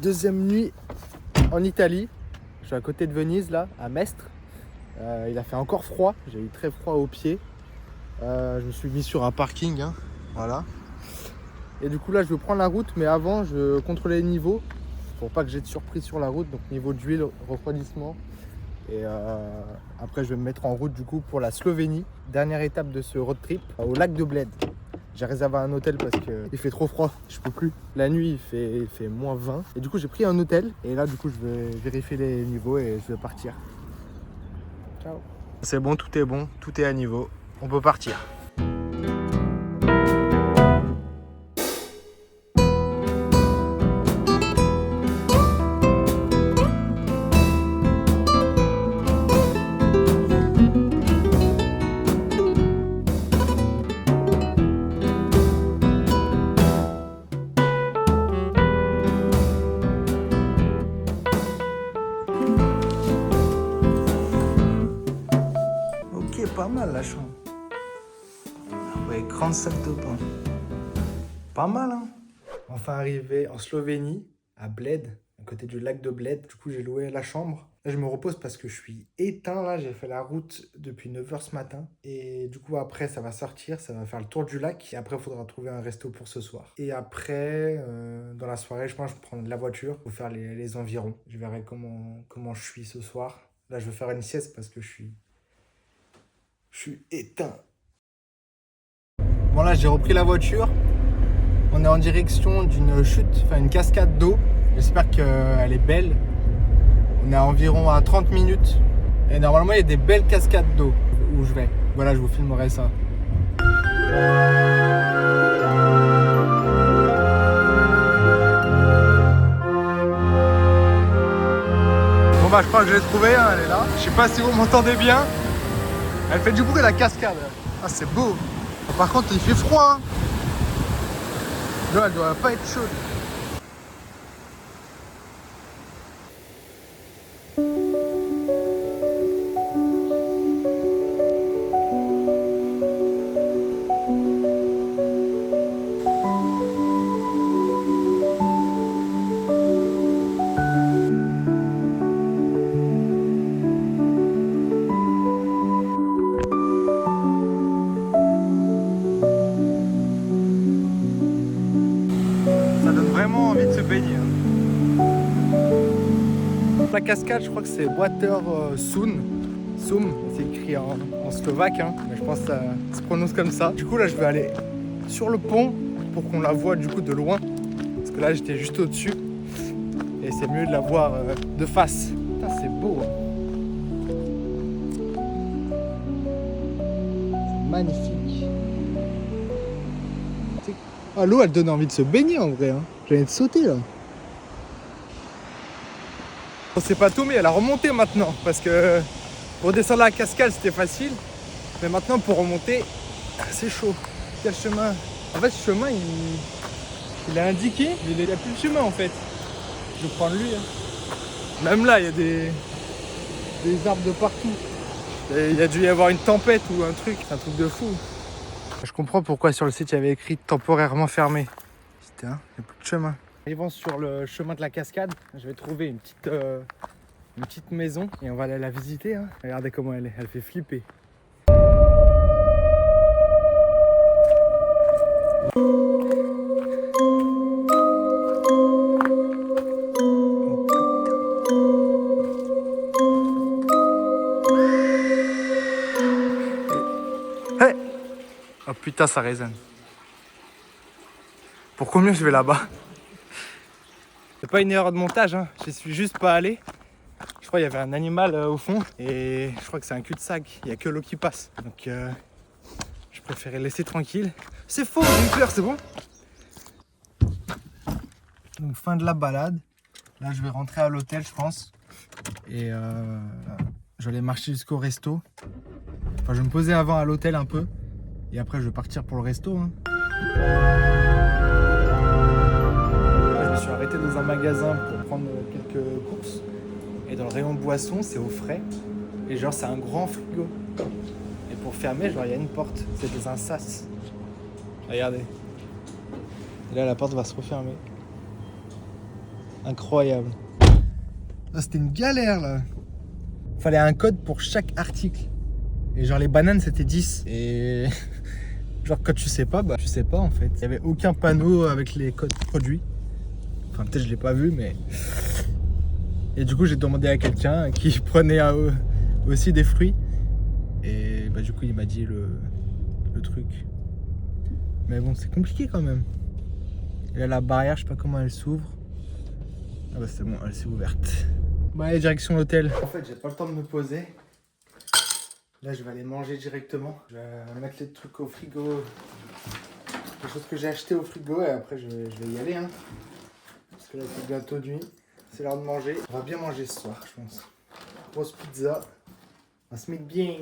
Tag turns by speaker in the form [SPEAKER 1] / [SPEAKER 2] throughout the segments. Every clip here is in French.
[SPEAKER 1] Deuxième nuit en Italie. Je suis à côté de Venise, là, à Mestre. Il a fait encore froid. J'ai eu très froid aux pieds. Je me suis mis sur un parking, hein. Voilà. Et du coup, là, je vais prendre la route. Mais avant, je vais contrôler les niveaux pour pas que j'ai de surprise sur la route. Donc, niveau d'huile, refroidissement. Et après, je vais me mettre en route, du coup, pour la Slovénie. Dernière étape de ce road trip, au lac de Bled. J'ai réservé un hôtel parce qu'il fait trop froid, je peux plus. La nuit, il fait moins 20. Et du coup, j'ai pris un hôtel. Et là, du coup, je vais vérifier les niveaux et je vais partir. Ciao. C'est bon, tout est à niveau. On peut partir. Pas mal la chambre. Ouais, grande salle de bain. Pas mal, hein. Enfin arrivé en Slovénie, à Bled, à côté du lac de Bled. Du coup, j'ai loué la chambre. Là, je me repose parce que je suis éteint. Là, j'ai fait la route depuis 9h ce matin. Et du coup, après, ça va sortir. Ça va faire le tour du lac. Et après, il faudra trouver un resto pour ce soir. Et après, dans la soirée, je pense que je prends la voiture pour faire les environs. Je verrai comment je suis ce soir. Là, je vais faire une sieste parce que je suis éteint. Bon là j'ai repris la voiture. On est en direction d'une chute, enfin une cascade d'eau. J'espère qu'elle est belle. On est à environ à 30 minutes. Et normalement il y a des belles cascades d'eau où je vais. Voilà, je vous filmerai ça. Bon bah je crois que je l'ai trouvée, hein, elle est là. Je sais pas si vous m'entendez bien. Elle fait du bruit la cascade. Ah c'est beau. Par contre, il fait froid. Hein. Là, elle doit pas être chaude. Vraiment envie de se baigner. La cascade, je crois que c'est Water Soum, c'est écrit en slovaque, hein, mais je pense que ça se prononce comme ça. Du coup, là, je vais aller sur le pont pour qu'on la voit du coup de loin, parce que là, j'étais juste au-dessus et c'est mieux de la voir de face. Putain, c'est beau. Hein. C'est magnifique. Ah, l'eau, elle donne envie de se baigner en vrai. Hein. J'ai envie de sauter là. C'est pas tout, mais elle a remonté maintenant parce que pour descendre la cascade c'était facile, mais maintenant pour remonter c'est chaud. Quel chemin? En fait, ce chemin il est indiqué, mais il n'y a plus de chemin en fait. Je vais prendre lui. Hein. Même là, il y a des arbres de partout. Et il y a dû y avoir une tempête ou un truc, c'est un truc de fou. Je comprends pourquoi sur le site il y avait écrit temporairement fermé. Putain, il n'y a plus de chemin. Arrivant sur le chemin de la cascade, je vais trouver une petite maison et on va aller la visiter. Hein. Regardez comment elle est, elle fait flipper. Hey, oh putain, ça résonne. Pour combien je vais là-bas? C'est pas une erreur de montage, hein. Je suis juste pas allé. Je crois qu'il y avait un animal au fond et je crois que c'est un cul-de-sac. Il n'y a que l'eau qui passe. Donc je préférais laisser tranquille. C'est faux, j'ai eu peur, c'est bon. Donc fin de la balade. Là je vais rentrer à l'hôtel je pense. Et je vais aller marcher jusqu'au resto. Enfin je vais me poser avant à l'hôtel un peu. Et après je vais partir pour le resto. Hein. Je me suis arrêté dans un magasin pour prendre quelques courses. Et dans le rayon boisson, c'est au frais. Et genre, c'est un grand frigo. Et pour fermer, genre, il y a une porte. C'est des sas. Regardez. Et là, la porte va se refermer. Incroyable. Ah, c'était une galère là. Fallait un code pour chaque article. Et genre les bananes c'était 10. Et genre quand tu sais pas, bah tu sais pas en fait. Il y avait aucun panneau avec les codes produits. Enfin peut-être je l'ai pas vu mais. Et du coup j'ai demandé à quelqu'un qui prenait aussi des fruits. Et bah du coup il m'a dit le truc. Mais bon c'est compliqué quand même. Et là la barrière je sais pas comment elle s'ouvre. Ah bah c'est bon, elle s'est ouverte. Bah allez direction l'hôtel. En fait j'ai pas le temps de me poser. Là je vais aller manger directement. Je vais mettre les trucs au frigo. Les choses que j'ai achetées au frigo et après je vais y aller hein. Parce que là c'est bientôt nuit. C'est l'heure de manger. On va bien manger ce soir je pense. Grosse pizza. On se met bien.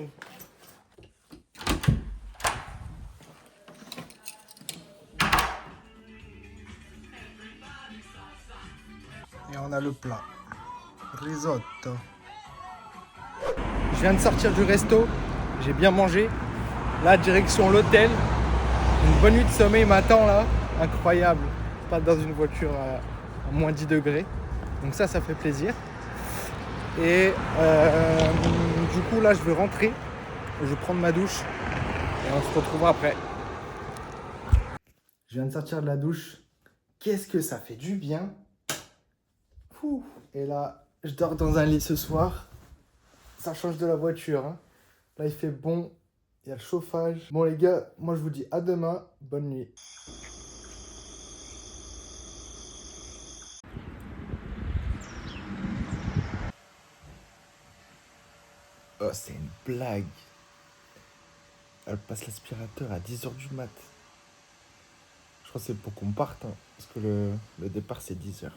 [SPEAKER 1] Et on a le plat. Risotto. Je viens de sortir du resto. J'ai bien mangé. Là, direction l'hôtel. Une bonne nuit de sommeil m'attend là. Incroyable. Pas dans une voiture à moins 10 degrés. Donc ça fait plaisir. Et du coup, là, je vais rentrer. Je vais prendre ma douche. Et on se retrouvera après. Je viens de sortir de la douche. Qu'est-ce que ça fait du bien. Ouh. Et là, je dors dans un lit ce soir. Ça change de la voiture. Hein. Là, il fait bon. Il y a le chauffage. Bon, les gars, moi, je vous dis à demain. Bonne nuit. Oh, c'est une blague. Elle passe l'aspirateur à 10h du mat. Je crois que c'est pour qu'on parte. Hein, parce que le départ, c'est 10h.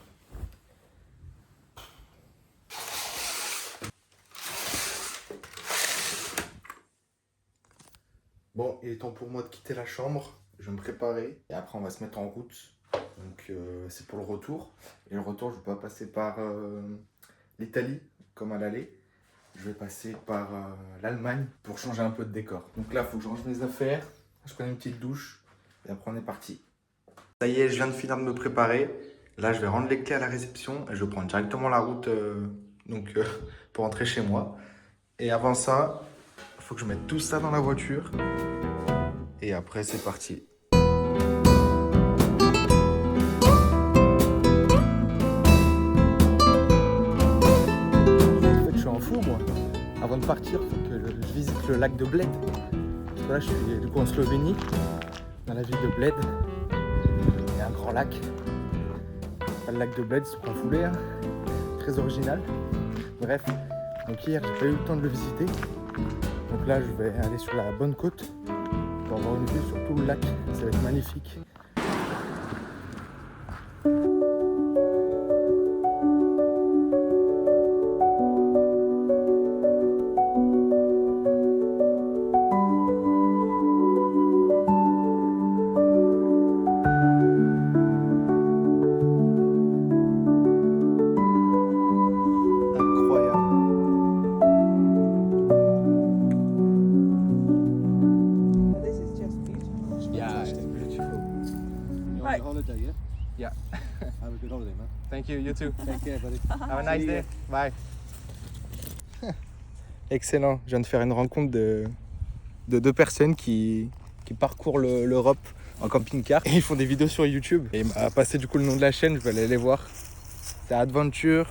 [SPEAKER 1] Bon, il est temps pour moi de quitter la chambre. Je vais me préparer. Et après, on va se mettre en route. Donc, c'est pour le retour. Et le retour, je ne vais pas passer par l'Italie, comme à l'aller. Je vais passer par l'Allemagne pour changer un peu de décor. Donc là, il faut que je range mes affaires. Je prends une petite douche. Et après, on est parti. Ça y est, je viens de finir de me préparer. Là, je vais rendre les clés à la réception. Et je vais prendre directement la route pour rentrer chez moi. Et avant ça, il faut que je mette tout ça dans la voiture. Et après, c'est parti. En fait, je suis en fou, moi. Avant de partir, il faut que je visite le lac de Bled. Parce que là, je suis du coup en Slovénie, dans la ville de Bled. Il y a un grand lac. Le lac de Bled, c'est pas foulé, hein. Très original. Bref, donc hier, j'ai pas eu le temps de le visiter. Donc là, je vais aller sur la bonne côte pour avoir une vue sur tout le lac. Ça va être magnifique.
[SPEAKER 2] Holiday, yeah?
[SPEAKER 1] Yeah.
[SPEAKER 2] Have a good holiday, man.
[SPEAKER 1] Thank you, you too.
[SPEAKER 2] Take care, buddy.
[SPEAKER 1] Have a nice day. Bye. Excellent. Je viens de faire une rencontre de deux personnes qui parcourent l'Europe en camping-car. Et ils font des vidéos sur YouTube. Et il m'a passé du coup le nom de la chaîne, je vais aller les voir. C'est Adventure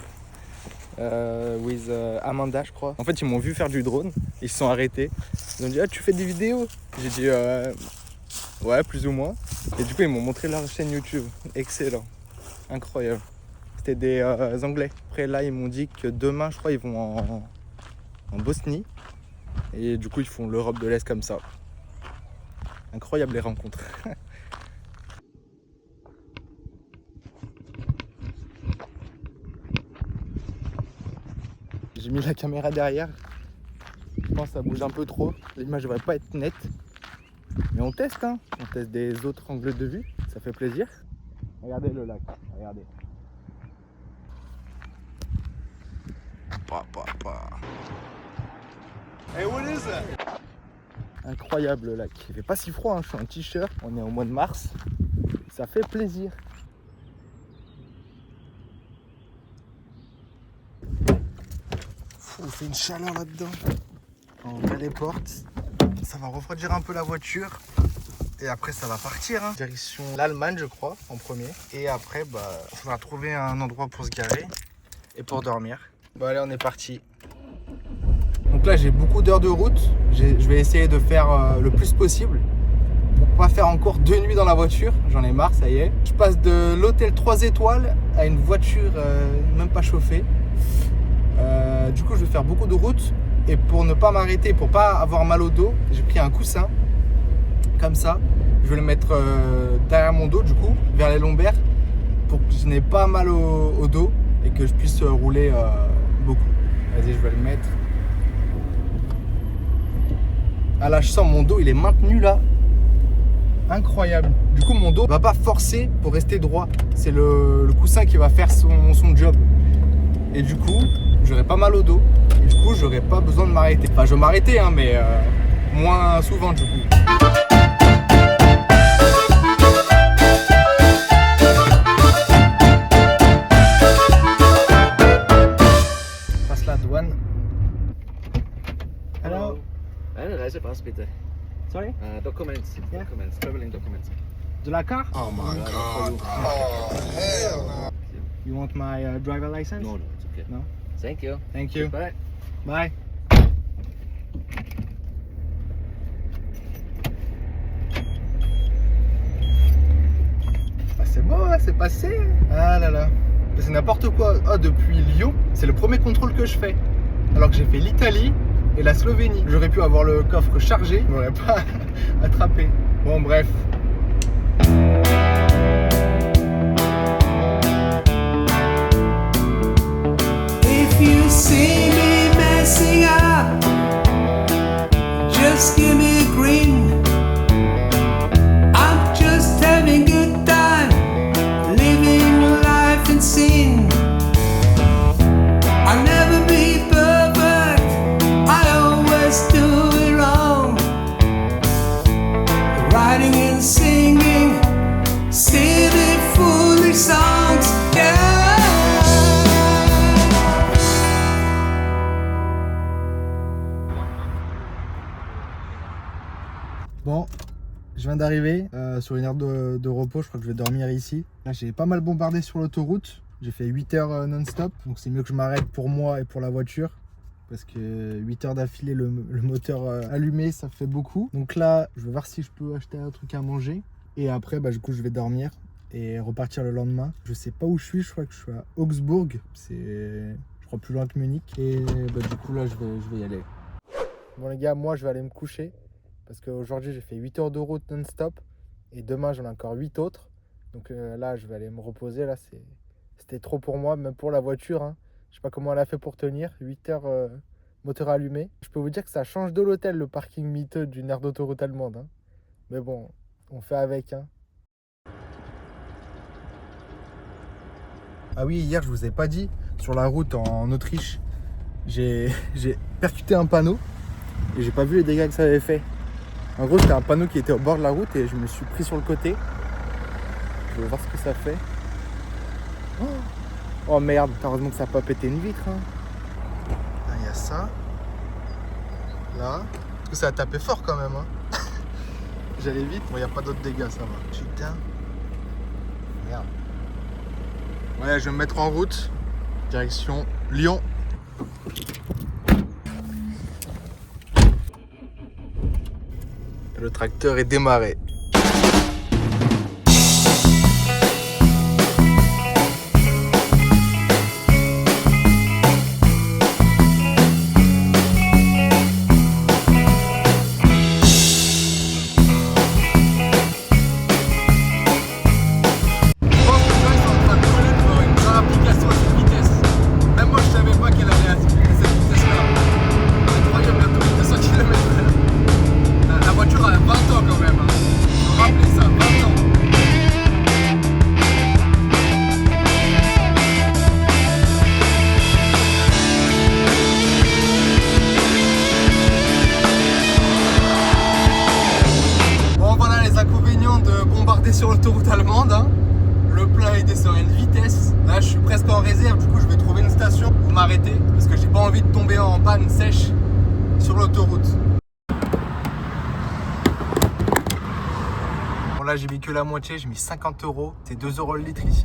[SPEAKER 1] with Amanda, je crois. En fait, ils m'ont vu faire du drone. Ils se sont arrêtés. Ils ont dit, ah, tu fais des vidéos? J'ai dit, ouais, plus ou moins. Et du coup, ils m'ont montré leur chaîne YouTube. Excellent. Incroyable. C'était des Anglais. Après, là, ils m'ont dit que demain, je crois, ils vont en Bosnie. Et du coup, ils font l'Europe de l'Est comme ça. Incroyable les rencontres. J'ai mis la caméra derrière. Je pense que ça bouge un peu trop. L'image ne va pas être nette. Mais on teste, hein. On teste des autres angles de vue. Ça fait plaisir. Regardez le lac. Regardez.
[SPEAKER 2] Hey, what is that?
[SPEAKER 1] Incroyable le lac. Il fait pas si froid, hein. Je suis en t-shirt. On est au mois de mars. Ça fait plaisir. Il fait une chaleur là-dedans. On ouvre les portes. Ça va refroidir un peu la voiture. Et après, ça va partir. Hein. Direction l'Allemagne, je crois, en premier. Et après, il faudra trouver un endroit pour se garer et pour dormir. Bon, allez, on est parti. Donc là, j'ai beaucoup d'heures de route. Je vais essayer de faire le plus possible. Pour pas faire encore 2 nuits dans la voiture. J'en ai marre, ça y est. Je passe de l'hôtel 3 étoiles à une voiture même pas chauffée. Du coup, je vais faire beaucoup de route. Et pour ne pas m'arrêter, pour pas avoir mal au dos, j'ai pris un coussin. Comme ça. Je vais le mettre derrière mon dos, du coup, vers les lombaires. Pour que je n'ai pas mal au dos. Et que je puisse rouler beaucoup. Vas-y, je vais le mettre. Ah là, je sens mon dos, il est maintenu là. Incroyable. Du coup, mon dos va pas forcer pour rester droit. C'est le coussin qui va faire son job. Et du coup, j'aurai pas mal au dos. Et du coup, j'aurai pas besoin de m'arrêter. Enfin, je vais m'arrêter, hein, mais moins souvent du coup. Je passe la douane. Hello.
[SPEAKER 2] Eine Reisepass bitte.
[SPEAKER 1] Sorry?
[SPEAKER 2] Documents.
[SPEAKER 1] Yeah.
[SPEAKER 2] Documents. Traveling documents.
[SPEAKER 1] De la carte?
[SPEAKER 3] Oh my God. Oh, hell no.
[SPEAKER 1] You want my driver license?
[SPEAKER 2] No, it's okay.
[SPEAKER 1] No?
[SPEAKER 2] Thank you.
[SPEAKER 1] Thank you.
[SPEAKER 2] Bye.
[SPEAKER 1] Bye. Ah, c'est bon, hein, c'est passé. Ah là là. C'est n'importe quoi. Ah, depuis Lyon, c'est le premier contrôle que je fais. Alors que j'ai fait l'Italie et la Slovénie. J'aurais pu avoir le coffre chargé, je m'aurais pas attrapé. Bon, bref.
[SPEAKER 4] If you see me messing up, just give me a grin. I'm just having good time, living life in sin. I'll never be perfect, I always do it wrong. Writing and singing silly, foolish songs, yeah.
[SPEAKER 1] Bon, je viens d'arriver sur une aire de repos, je crois que je vais dormir ici. Là, j'ai pas mal bombardé sur l'autoroute. J'ai fait 8 heures non-stop, donc c'est mieux que je m'arrête pour moi et pour la voiture. Parce que 8 heures d'affilée, le moteur allumé, ça fait beaucoup. Donc là, je vais voir si je peux acheter un truc à manger. Et après, du coup, je vais dormir et repartir le lendemain. Je sais pas où je suis crois que je suis à Augsbourg. C'est, je crois, plus loin que Munich. Et du coup, là, je vais y aller. Bon les gars, moi, je vais aller me coucher. Parce qu'aujourd'hui, j'ai fait 8 heures de route non-stop. Et demain, j'en ai encore 8 autres. Donc là, je vais aller me reposer. Là, c'était trop pour moi, même pour la voiture. Hein. Je sais pas comment elle a fait pour tenir. 8 heures moteur allumé. Je peux vous dire que ça change de l'hôtel, le parking miteux d'une aire d'autoroute allemande. Hein. Mais bon, on fait avec. Hein. Ah oui, hier, je vous ai pas dit, sur la route en Autriche, j'ai percuté un panneau et j'ai pas vu les dégâts que ça avait fait. En gros, c'était un panneau qui était au bord de la route et je me suis pris sur le côté. Je vais voir ce que ça fait. Oh merde, heureusement que ça n'a pas pété une vitre. Hein. Ah, il y a ça. Là. Parce que ça a tapé fort quand même. Hein. J'allais vite. Bon, il n'y a pas d'autres dégâts, ça va. Putain. Merde. Ouais, je vais me mettre en route. Direction Lyon. Le tracteur est démarré. Sur l'autoroute allemande, hein. Le plein il descend à une vitesse. Là je suis presque en réserve, du coup je vais trouver une station où m'arrêter parce que j'ai pas envie de tomber en panne sèche sur l'autoroute. Bon là j'ai mis que la moitié, j'ai mis 50 €, c'est 2 € le litre ici.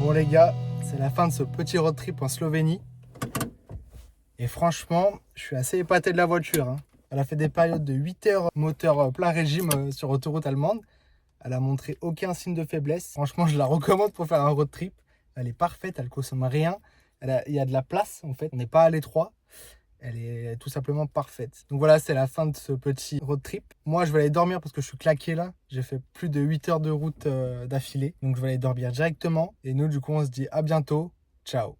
[SPEAKER 1] Bon les gars, c'est la fin de ce petit road trip en Slovénie. Et franchement, je suis assez épaté de la voiture, hein. Elle a fait des périodes de 8 heures moteur plein régime sur autoroute allemande. Elle a montré aucun signe de faiblesse. Franchement, je la recommande pour faire un road trip. Elle est parfaite, elle consomme rien. Il y a de la place en fait, on n'est pas à l'étroit. Elle est tout simplement parfaite. Donc voilà, c'est la fin de ce petit road trip. Moi, je vais aller dormir parce que je suis claqué là. J'ai fait plus de 8 heures de route d'affilée. Donc je vais aller dormir directement. Et nous, du coup, on se dit à bientôt. Ciao.